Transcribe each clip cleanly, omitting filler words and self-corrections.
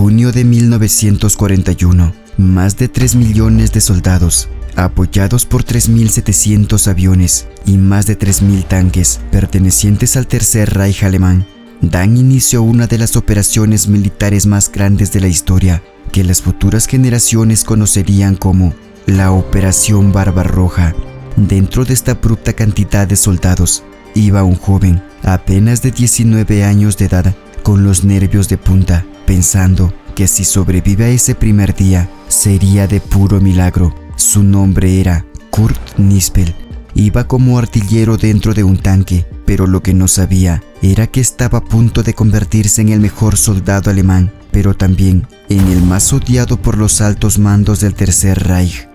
Junio de 1941. Más de 3 millones de soldados, apoyados por 3.700 aviones y más de 3.000 tanques pertenecientes al Tercer Reich alemán, dan inicio a una de las operaciones militares más grandes de la historia, que las futuras generaciones conocerían como la Operación Barbarroja. Dentro de esta abrupta cantidad de soldados, iba un joven, apenas de 19 años de edad, con los nervios de punta, pensando que si sobrevive a ese primer día, sería de puro milagro. Su nombre era Kurt Nispel. Iba como artillero dentro de un tanque, pero lo que no sabía era que estaba a punto de convertirse en el mejor soldado alemán, pero también en el más odiado por los altos mandos del Tercer Reich.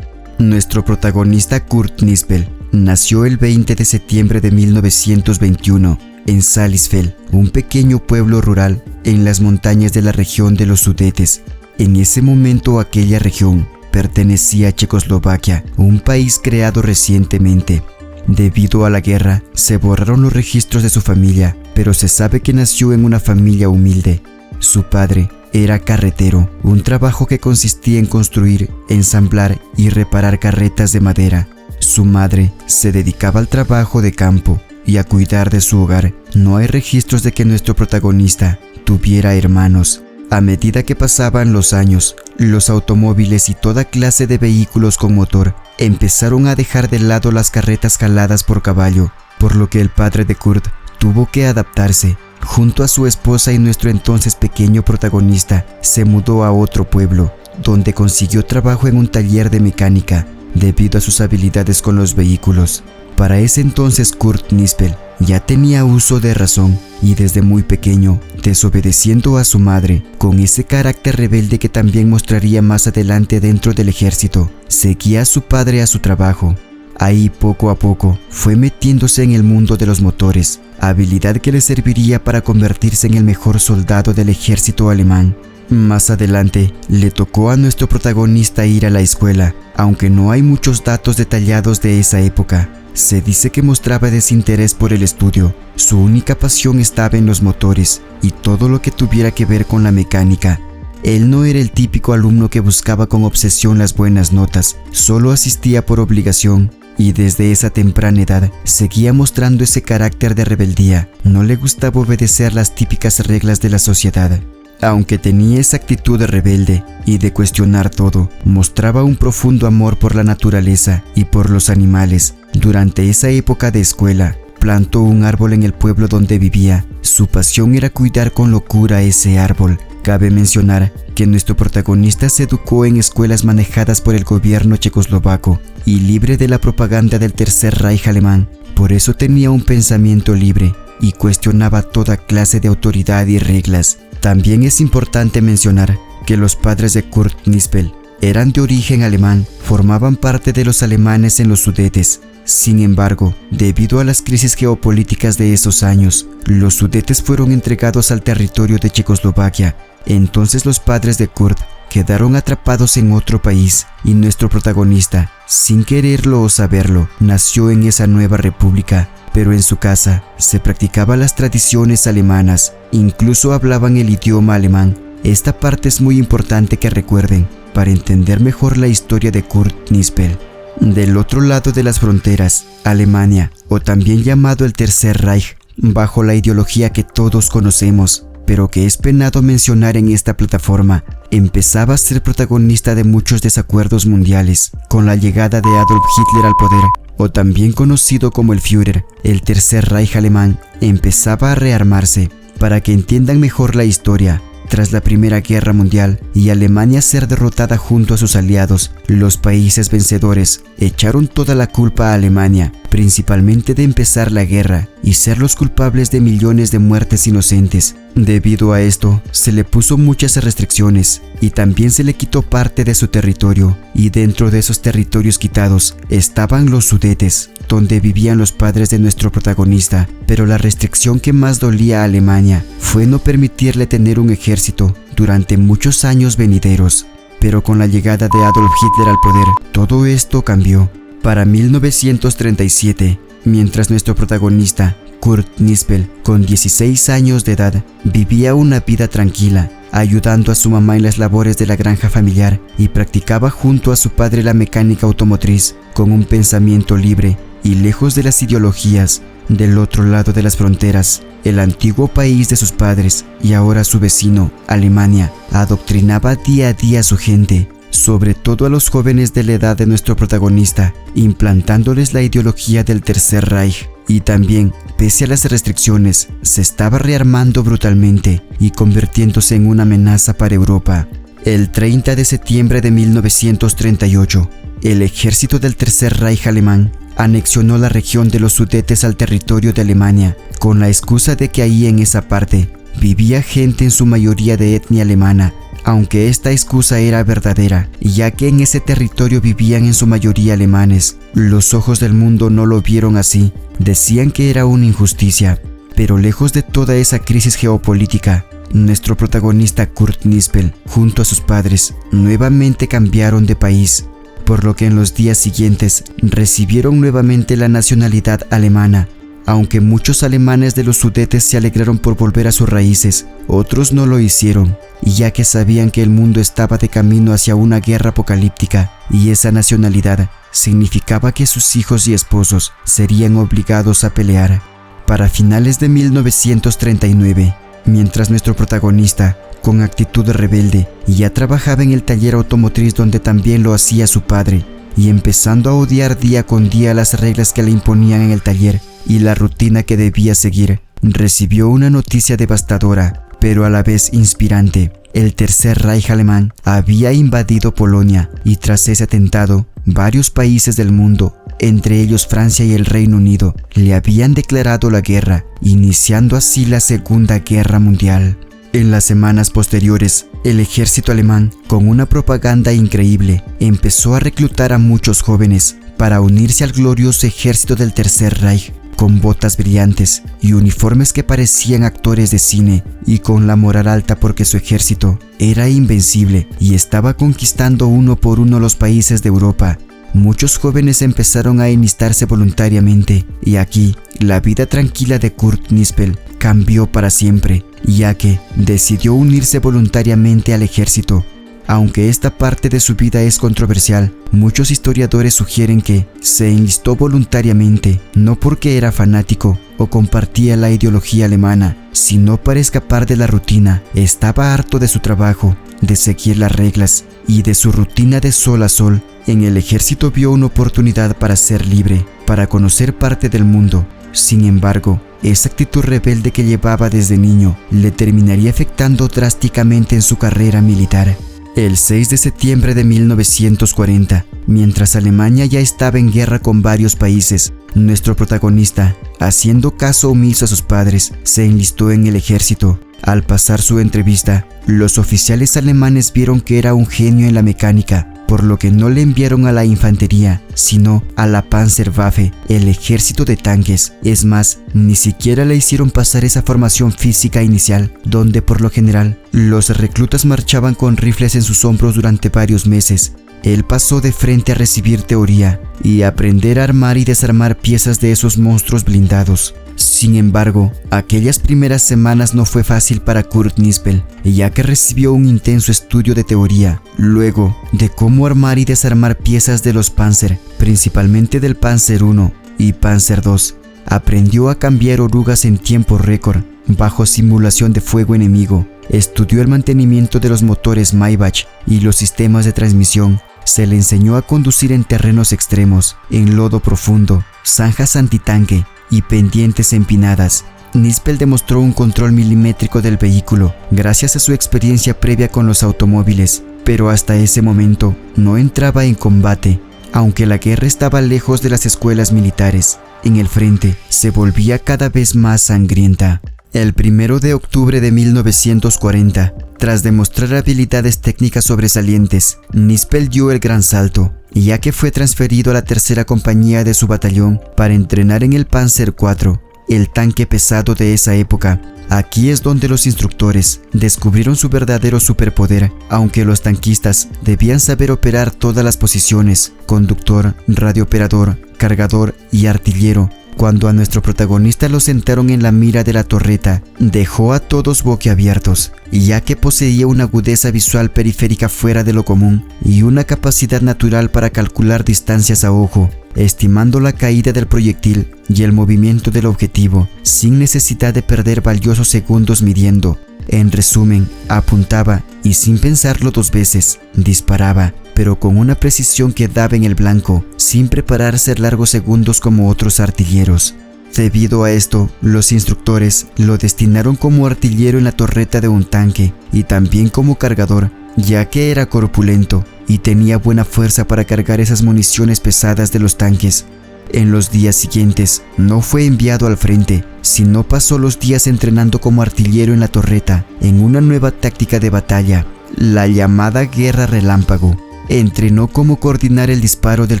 Nuestro protagonista Kurt Nispel nació el 20 de septiembre de 1921 en Salisfeld, un pequeño pueblo rural en las montañas de la región de los Sudetes. En ese momento aquella región pertenecía a Checoslovaquia, un país creado recientemente. Debido a la guerra, se borraron los registros de su familia, pero se sabe que nació en una familia humilde. Su padre era carretero, un trabajo que consistía en construir, ensamblar y reparar carretas de madera. Su madre se dedicaba al trabajo de campo y a cuidar de su hogar. No hay registros de que nuestro protagonista tuviera hermanos. A medida que pasaban los años, los automóviles y toda clase de vehículos con motor empezaron a dejar de lado las carretas jaladas por caballo, por lo que el padre de Kurt tuvo que adaptarse. Junto a su esposa y nuestro entonces pequeño protagonista, se mudó a otro pueblo, donde consiguió trabajo en un taller de mecánica, debido a sus habilidades con los vehículos. Para ese entonces Kurt Nispel ya tenía uso de razón y desde muy pequeño, desobedeciendo a su madre, con ese carácter rebelde que también mostraría más adelante dentro del ejército, seguía a su padre a su trabajo. Ahí poco a poco fue metiéndose en el mundo de los motores, habilidad que le serviría para convertirse en el mejor soldado del ejército alemán. Más adelante le tocó a nuestro protagonista ir a la escuela, aunque no hay muchos datos detallados de esa época. Se dice que mostraba desinterés por el estudio. Su única pasión estaba en los motores y todo lo que tuviera que ver con la mecánica. Él no era el típico alumno que buscaba con obsesión las buenas notas, solo asistía por obligación. Y desde esa temprana edad seguía mostrando ese carácter de rebeldía. No le gustaba obedecer las típicas reglas de la sociedad. Aunque tenía esa actitud de rebelde y de cuestionar todo, mostraba un profundo amor por la naturaleza y por los animales. Durante esa época de escuela, plantó un árbol en el pueblo donde vivía. Su pasión era cuidar con locura ese árbol. Cabe mencionar que nuestro protagonista se educó en escuelas manejadas por el gobierno checoslovaco y libre de la propaganda del Tercer Reich alemán. Por eso tenía un pensamiento libre y cuestionaba toda clase de autoridad y reglas. También es importante mencionar que los padres de Kurt Nispel eran de origen alemán, formaban parte de los alemanes en los Sudetes. Sin embargo, debido a las crisis geopolíticas de esos años, los Sudetes fueron entregados al territorio de Checoslovaquia. Entonces los padres de Kurt quedaron atrapados en otro país y nuestro protagonista, sin quererlo o saberlo, nació en esa nueva república. Pero en su casa se practicaban las tradiciones alemanas, incluso hablaban el idioma alemán. Esta parte es muy importante que recuerden para entender mejor la historia de Kurt Nispel. Del otro lado de las fronteras, Alemania, o también llamado el Tercer Reich, bajo la ideología que todos conocemos, pero que es penado mencionar en esta plataforma, empezaba a ser protagonista de muchos desacuerdos mundiales. Con la llegada de Adolf Hitler al poder, o también conocido como el Führer, el Tercer Reich alemán empezaba a rearmarse. Para que entiendan mejor la historia, tras la Primera Guerra Mundial y Alemania ser derrotada junto a sus aliados, los países vencedores echaron toda la culpa a Alemania, principalmente de empezar la guerra y ser los culpables de millones de muertes inocentes. Debido a esto, se le puso muchas restricciones y también se le quitó parte de su territorio, y dentro de esos territorios quitados estaban los Sudetes, donde vivían los padres de nuestro protagonista. Pero la restricción que más dolía a Alemania fue no permitirle tener un ejército durante muchos años venideros. Pero con la llegada de Adolf Hitler al poder, todo esto cambió. Para 1937, mientras nuestro protagonista, Kurt Nispel, con 16 años de edad, vivía una vida tranquila, ayudando a su mamá en las labores de la granja familiar y practicaba junto a su padre la mecánica automotriz con un pensamiento libre y lejos de las ideologías. Del otro lado de las fronteras, el antiguo país de sus padres y ahora su vecino, Alemania, adoctrinaba día a día a su gente, sobre todo a los jóvenes de la edad de nuestro protagonista, implantándoles la ideología del Tercer Reich. Y también, pese a las restricciones, se estaba rearmando brutalmente y convirtiéndose en una amenaza para Europa. El 30 de septiembre de 1938, el ejército del Tercer Reich alemán anexionó la región de los Sudetes al territorio de Alemania, con la excusa de que ahí en esa parte vivía gente en su mayoría de etnia alemana, aunque esta excusa era verdadera, ya que en ese territorio vivían en su mayoría alemanes. Los ojos del mundo no lo vieron así, decían que era una injusticia. Pero lejos de toda esa crisis geopolítica, nuestro protagonista Kurt Nispel, junto a sus padres, nuevamente cambiaron de país, por lo que en los días siguientes recibieron nuevamente la nacionalidad alemana. Aunque muchos alemanes de los Sudetes se alegraron por volver a sus raíces, otros no lo hicieron, ya que sabían que el mundo estaba de camino hacia una guerra apocalíptica, y esa nacionalidad significaba que sus hijos y esposos serían obligados a pelear. Para finales de 1939, mientras nuestro protagonista, con actitud rebelde, ya trabajaba en el taller automotriz donde también lo hacía su padre, y empezando a odiar día con día las reglas que le imponían en el taller y la rutina que debía seguir, recibió una noticia devastadora, pero a la vez inspirante. El Tercer Reich alemán había invadido Polonia y tras ese atentado, varios países del mundo, entre ellos Francia y el Reino Unido, le habían declarado la guerra, iniciando así la Segunda Guerra Mundial. En las semanas posteriores, el ejército alemán, con una propaganda increíble, empezó a reclutar a muchos jóvenes para unirse al glorioso ejército del Tercer Reich, con botas brillantes y uniformes que parecían actores de cine, y con la moral alta porque su ejército era invencible y estaba conquistando uno por uno los países de Europa. Muchos jóvenes empezaron a enlistarse voluntariamente, y aquí la vida tranquila de Kurt Nispel cambió para siempre, ya que decidió unirse voluntariamente al ejército. Aunque esta parte de su vida es controversial, muchos historiadores sugieren que se enlistó voluntariamente no porque era fanático o compartía la ideología alemana, sino para escapar de la rutina. Estaba harto de su trabajo, de seguir las reglas y de su rutina de sol a sol. En el ejército vio una oportunidad para ser libre, para conocer parte del mundo. Sin embargo, esa actitud rebelde que llevaba desde niño le terminaría afectando drásticamente en su carrera militar. El 6 de septiembre de 1940, mientras Alemania ya estaba en guerra con varios países, nuestro protagonista, haciendo caso omiso a sus padres, se enlistó en el ejército. Al pasar su entrevista, los oficiales alemanes vieron que era un genio en la mecánica, por lo que no le enviaron a la infantería, sino a la Panzerwaffe, el ejército de tanques. Es más, ni siquiera le hicieron pasar esa formación física inicial, donde por lo general los reclutas marchaban con rifles en sus hombros durante varios meses. Él pasó de frente a recibir teoría y a aprender a armar y desarmar piezas de esos monstruos blindados. Sin embargo, aquellas primeras semanas no fue fácil para Kurt Nispel, ya que recibió un intenso estudio de teoría, luego de cómo armar y desarmar piezas de los Panzer, principalmente del Panzer I y Panzer II. Aprendió a cambiar orugas en tiempo récord, bajo simulación de fuego enemigo. Estudió el mantenimiento de los motores Maybach y los sistemas de transmisión. Se le enseñó a conducir en terrenos extremos, en lodo profundo, zanjas antitanque y pendientes empinadas. Nispel demostró un control milimétrico del vehículo gracias a su experiencia previa con los automóviles, pero hasta ese momento no entraba en combate. Aunque la guerra estaba lejos de las escuelas militares, en el frente se volvía cada vez más sangrienta. El 1 de octubre de 1940, tras demostrar habilidades técnicas sobresalientes, Nispel dio el gran salto, ya que fue transferido a la tercera compañía de su batallón para entrenar en el Panzer IV, el tanque pesado de esa época. Aquí es donde los instructores descubrieron su verdadero superpoder. Aunque los tanquistas debían saber operar todas las posiciones, conductor, radiooperador, cargador y artillero, Cuando a nuestro protagonista lo sentaron en la mira de la torreta, dejó a todos boquiabiertos, ya que poseía una agudeza visual periférica fuera de lo común y una capacidad natural para calcular distancias a ojo, estimando la caída del proyectil y el movimiento del objetivo, sin necesidad de perder valiosos segundos midiendo. En resumen, apuntaba y sin pensarlo dos veces, disparaba, pero con una precisión que daba en el blanco, sin prepararse largos segundos como otros artilleros. Debido a esto, los instructores lo destinaron como artillero en la torreta de un tanque y también como cargador, ya que era corpulento y tenía buena fuerza para cargar esas municiones pesadas de los tanques. En los días siguientes, no fue enviado al frente, sino pasó los días entrenando como artillero en la torreta, en una nueva táctica de batalla, la llamada Guerra Relámpago. Entrenó cómo coordinar el disparo del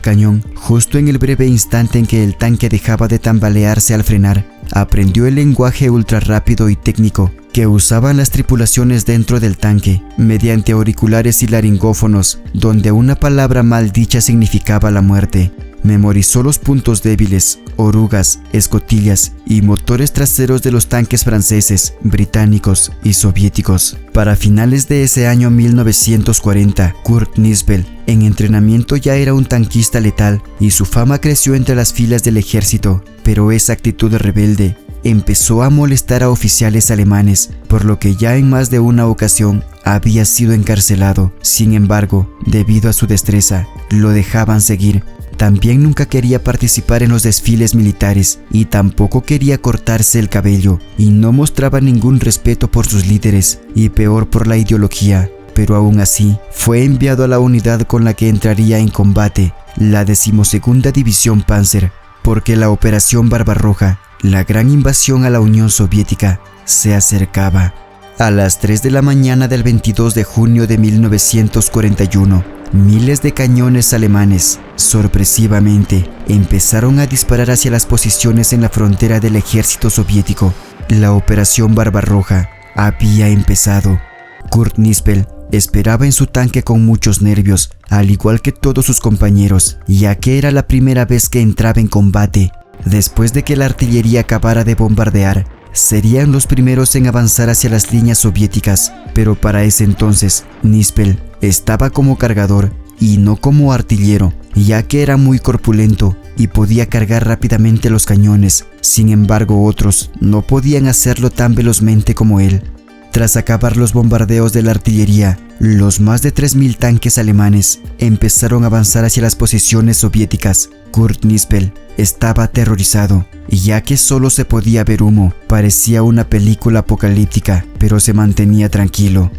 cañón, justo en el breve instante en que el tanque dejaba de tambalearse al frenar. Aprendió el lenguaje ultra rápido y técnico que usaban las tripulaciones dentro del tanque, mediante auriculares y laringófonos, donde una palabra mal dicha significaba la muerte. Memorizó los puntos débiles, orugas, escotillas y motores traseros de los tanques franceses, británicos y soviéticos. Para finales de ese año 1940, Kurt Nispel, en entrenamiento, ya era un tanquista letal y su fama creció entre las filas del ejército, pero esa actitud rebelde empezó a molestar a oficiales alemanes, por lo que ya en más de una ocasión había sido encarcelado. Sin embargo, debido a su destreza, lo dejaban seguir. También nunca quería participar en los desfiles militares y tampoco quería cortarse el cabello, y no mostraba ningún respeto por sus líderes y peor por la ideología. Pero aún así, fue enviado a la unidad con la que entraría en combate, la 12ª División Panzer, porque la Operación Barbarroja, la gran invasión a la Unión Soviética, se acercaba. A las 3 de la mañana del 22 de junio de 1941, miles de cañones alemanes, sorpresivamente, empezaron a disparar hacia las posiciones en la frontera del ejército soviético. La Operación Barbarroja había empezado. Kurt Nispel esperaba en su tanque con muchos nervios, al igual que todos sus compañeros, ya que era la primera vez que entraba en combate. Después de que la artillería acabara de bombardear, serían los primeros en avanzar hacia las líneas soviéticas, pero para ese entonces, Nispel estaba como cargador y no como artillero, ya que era muy corpulento y podía cargar rápidamente los cañones. Sin embargo, otros no podían hacerlo tan velozmente como él. Tras acabar los bombardeos de la artillería, los más de 3000 tanques alemanes empezaron a avanzar hacia las posiciones soviéticas. Kurt Nispel estaba aterrorizado, ya que solo se podía ver humo. Parecía una película apocalíptica, pero se mantenía tranquilo.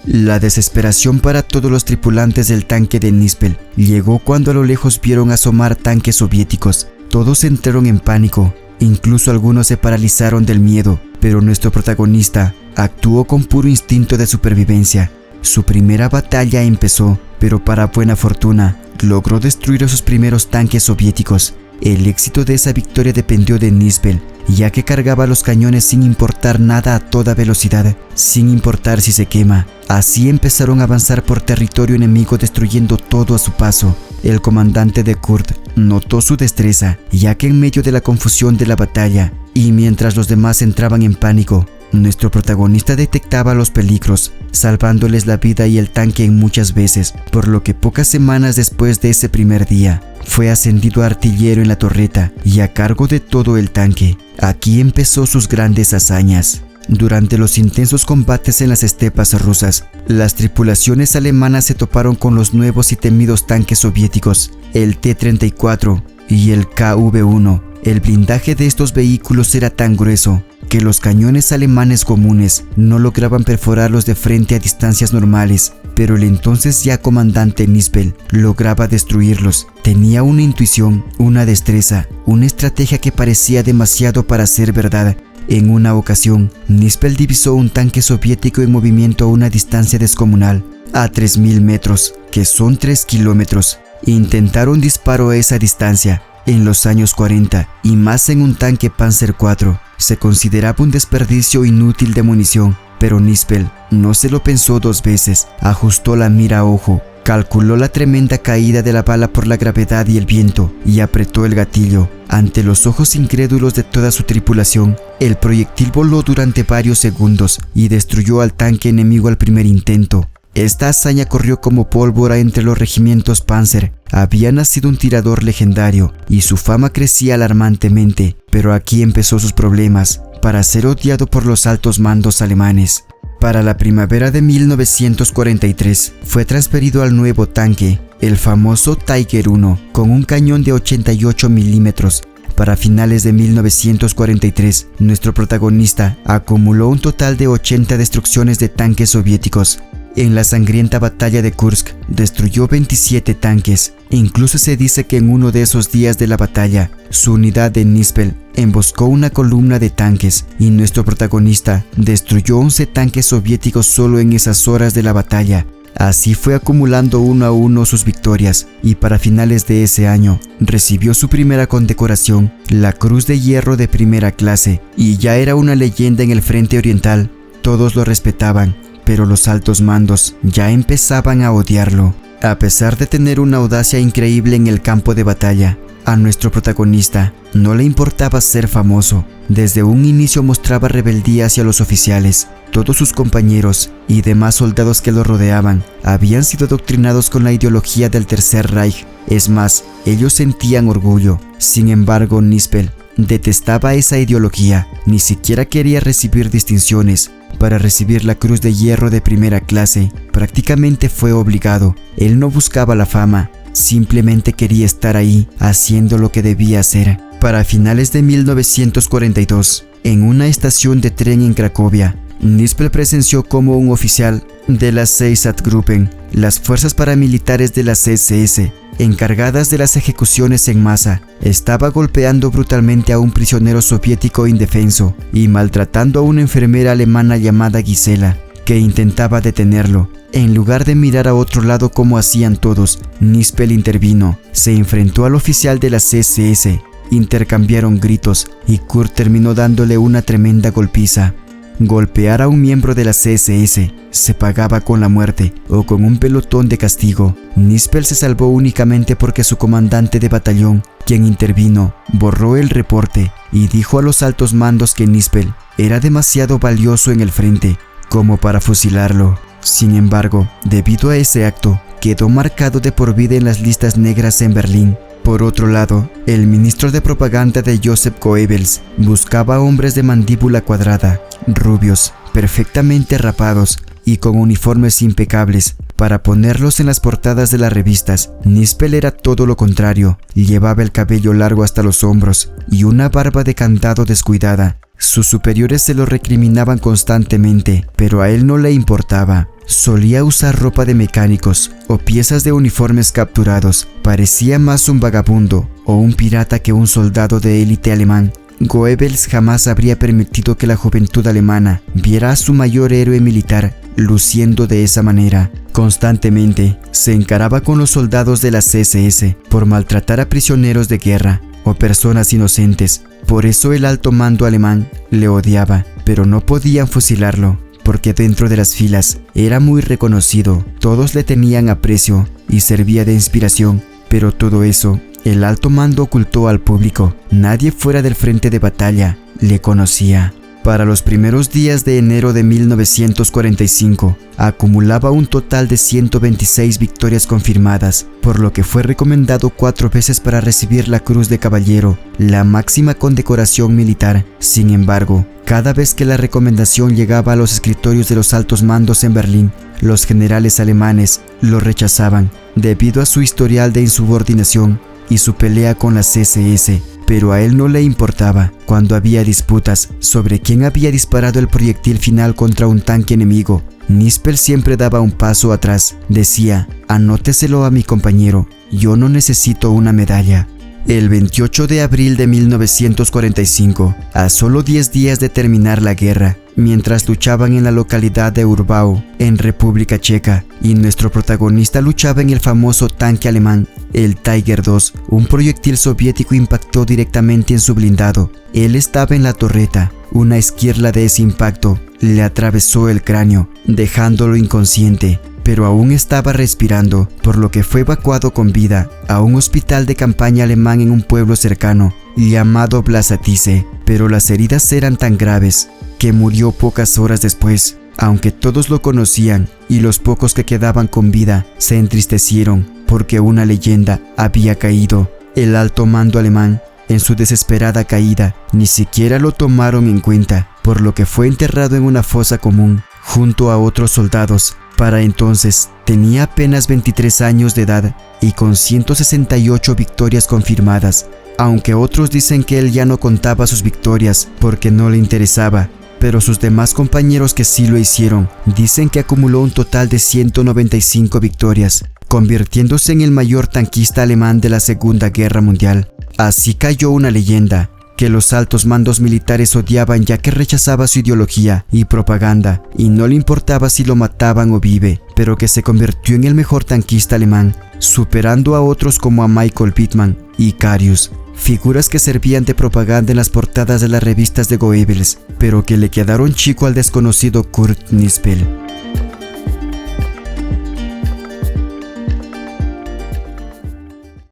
La desesperación para todos los tripulantes del tanque de Nispel llegó cuando a lo lejos vieron asomar tanques soviéticos. Todos entraron en pánico, incluso algunos se paralizaron del miedo, pero nuestro protagonista actuó con puro instinto de supervivencia. Su primera batalla empezó, pero para buena fortuna, logró destruir a sus primeros tanques soviéticos. El éxito de esa victoria dependió de Nispel, ya que cargaba los cañones sin importar nada a toda velocidad, sin importar si se quema. Así empezaron a avanzar por territorio enemigo, destruyendo todo a su paso. El comandante de Kurt notó su destreza, ya que en medio de la confusión de la batalla, y mientras los demás entraban en pánico, nuestro protagonista detectaba los peligros, salvándoles la vida y el tanque en muchas veces, por lo que pocas semanas después de ese primer día, fue ascendido a artillero en la torreta y a cargo de todo el tanque. Aquí empezó sus grandes hazañas. Durante los intensos combates en las estepas rusas, las tripulaciones alemanas se toparon con los nuevos y temidos tanques soviéticos, el T-34 y el KV-1. El blindaje de estos vehículos era tan grueso que los cañones alemanes comunes no lograban perforarlos de frente a distancias normales, pero el entonces ya comandante Nispel lograba destruirlos. Tenía una intuición, una destreza, una estrategia que parecía demasiado para ser verdad. En una ocasión, Nispel divisó un tanque soviético en movimiento a una distancia descomunal, a 3000 metros, que son 3 kilómetros. Intentaron un disparo a esa distancia en los años 40, y más en un tanque Panzer IV, se consideraba un desperdicio inútil de munición, pero Nispel no se lo pensó dos veces. Ajustó la mira a ojo, Calculó la tremenda caída de la bala por la gravedad y el viento y apretó el gatillo. Ante los ojos incrédulos de toda su tripulación, el proyectil voló durante varios segundos y destruyó al tanque enemigo al primer intento. Esta hazaña corrió como pólvora entre los regimientos Panzer. Había nacido un tirador legendario y su fama crecía alarmantemente, pero aquí empezó sus problemas para ser odiado por los altos mandos alemanes. Para la primavera de 1943 fue transferido al nuevo tanque, el famoso Tiger I, con un cañón de 88 milímetros. Para finales de 1943, nuestro protagonista acumuló un total de 80 destrucciones de tanques soviéticos. En la sangrienta batalla de Kursk, destruyó 27 tanques. Incluso se dice que en uno de esos días de la batalla, su unidad de Nispel emboscó una columna de tanques y nuestro protagonista destruyó 11 tanques soviéticos solo en esas horas de la batalla. Así fue acumulando uno a uno sus victorias y para finales de ese año recibió su primera condecoración, la Cruz de Hierro de primera clase, y ya era una leyenda en el frente oriental. Todos lo respetaban, pero los altos mandos ya empezaban a odiarlo. A pesar de tener una audacia increíble en el campo de batalla, a nuestro protagonista no le importaba ser famoso. Desde un inicio mostraba rebeldía hacia los oficiales. Todos sus compañeros y demás soldados que lo rodeaban habían sido adoctrinados con la ideología del Tercer Reich. Es más, ellos sentían orgullo. Sin embargo, Nispel detestaba esa ideología. Ni siquiera quería recibir distinciones. Para recibir la Cruz de Hierro de primera clase, prácticamente fue obligado. Él no buscaba la fama, simplemente quería estar ahí, haciendo lo que debía hacer. Para finales de 1942, en una estación de tren en Cracovia, Nispel presenció cómo un oficial de las Einsatzgruppen, las fuerzas paramilitares de las SS, encargadas de las ejecuciones en masa, estaba golpeando brutalmente a un prisionero soviético indefenso y maltratando a una enfermera alemana llamada Gisela, que intentaba detenerlo. En lugar de mirar a otro lado como hacían todos, Nispel intervino, se enfrentó al oficial de las SS, intercambiaron gritos y Kurt terminó dándole una tremenda golpiza. Golpear a un miembro de la SS se pagaba con la muerte o con un pelotón de castigo. Nispel se salvó únicamente porque su comandante de batallón, quien intervino, borró el reporte y dijo a los altos mandos que Nispel era demasiado valioso en el frente como para fusilarlo. Sin embargo, debido a ese acto, quedó marcado de por vida en las listas negras en Berlín. Por otro lado, el ministro de propaganda de Joseph Goebbels buscaba hombres de mandíbula cuadrada, rubios, perfectamente rapados y con uniformes impecables para ponerlos en las portadas de las revistas. Nispel era todo lo contrario, llevaba el cabello largo hasta los hombros y una barba de candado descuidada. Sus superiores se lo recriminaban constantemente, pero a él no le importaba. Solía usar ropa de mecánicos o piezas de uniformes capturados. Parecía más un vagabundo o un pirata que un soldado de élite alemán. Goebbels jamás habría permitido que la juventud alemana viera a su mayor héroe militar luciendo de esa manera. Constantemente se encaraba con los soldados de las SS por maltratar a prisioneros de guerra o personas inocentes. Por eso el alto mando alemán le odiaba, pero no podían fusilarlo, porque dentro de las filas era muy reconocido, todos le tenían aprecio y servía de inspiración, pero todo eso el alto mando ocultó al público. Nadie fuera del frente de batalla le conocía. Para los primeros días de enero de 1945, acumulaba un total de 126 victorias confirmadas, por lo que fue recomendado 4 veces para recibir la Cruz de Caballero, la máxima condecoración militar. Sin embargo, cada vez que la recomendación llegaba a los escritorios de los altos mandos en Berlín, los generales alemanes lo rechazaban, debido a su historial de insubordinación y su pelea con las SS. Pero a él no le importaba. Cuando había disputas sobre quién había disparado el proyectil final contra un tanque enemigo, Nispel siempre daba un paso atrás. Decía: anóteselo a mi compañero, yo no necesito una medalla. El 28 de abril de 1945, a solo 10 días de terminar la guerra, mientras luchaban en la localidad de Urbau, en República Checa, y nuestro protagonista luchaba en el famoso tanque alemán, el Tiger II, un proyectil soviético impactó directamente en su blindado. Él estaba en la torreta. Una esquirla de ese impacto le atravesó el cráneo, dejándolo inconsciente. pero aún estaba respirando, por lo que fue evacuado con vida a un hospital de campaña alemán en un pueblo cercano, llamado Blasatice, pero las heridas eran tan graves que murió pocas horas después. Aunque todos lo conocían y los pocos que quedaban con vida se entristecieron porque una leyenda había caído. El alto mando alemán, en su desesperada caída, ni siquiera lo tomaron en cuenta, por lo que fue enterrado en una fosa común junto a otros soldados. Para entonces tenía apenas 23 años de edad y con 168 victorias confirmadas, aunque otros dicen que él ya no contaba sus victorias porque no le interesaba. Pero sus demás compañeros que sí lo hicieron dicen que acumuló un total de 195 victorias, convirtiéndose en el mayor tanquista alemán de la Segunda Guerra Mundial. Así cayó una leyenda que los altos mandos militares odiaban, ya que rechazaba su ideología y propaganda y no le importaba si lo mataban o vive, pero que se convirtió en el mejor tanquista alemán, superando a otros como a Michael Wittmann y Carius, figuras que servían de propaganda en las portadas de las revistas de Goebbels, pero que le quedaron chico al desconocido Kurt Nispel.